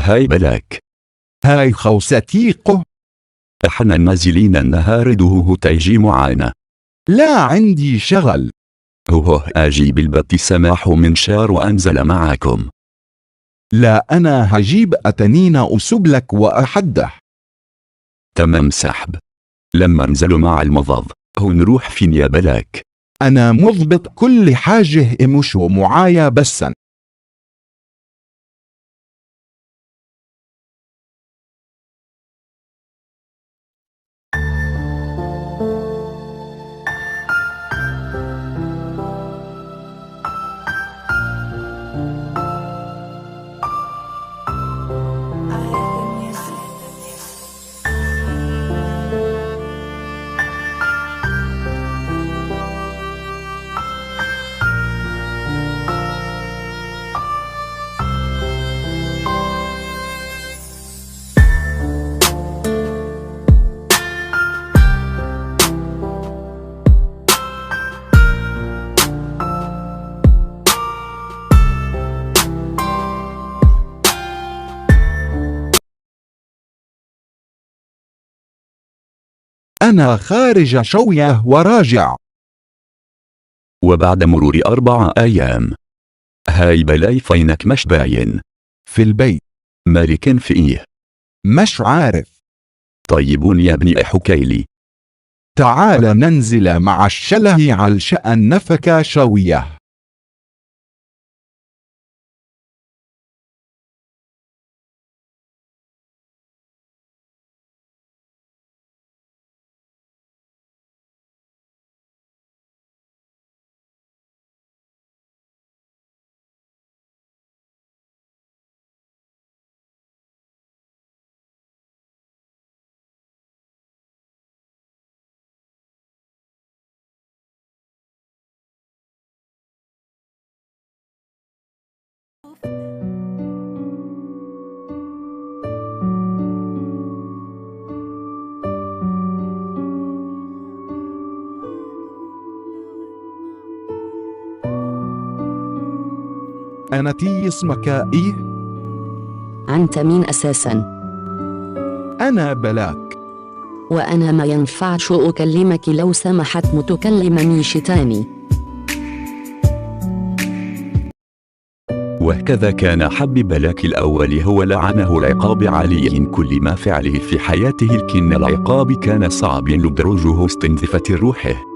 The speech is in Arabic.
هاي بلاك. هاي خوستيقه. احنا نازلين النهار دوه تيجي معانا. لا عندي شغل. هو اجيب البط سماح من شار وانزل معاكم. لا أنا هجيب أتنين أسبلك وأحدح. تمام سحب. لما انزلوا مع المضض هو نروح فين يا بلاك؟ أنا مضبط كل حاجة امشوا معايا بسا. أنا خارج شوية وراجع. وبعد مرور 4 أيام. هاي بلاي فينك مش باين؟ في البيت. مالكن في إيه؟ مش عارف. طيبون يا ابني حكيلي. تعال ننزل مع الشله علشان نفك شوية. أنا تي اسمك إيه؟ أنت مين أساساً؟ أنا بلاك. وأنا ما ينفعش أكلمك لو سمحت متكلمني شتاني. وهكذا كان حب بلاك الأول هو لعنه العقاب علي كل ما فعله في حياته لكن العقاب كان صعب لدرجه استنزفت روحه.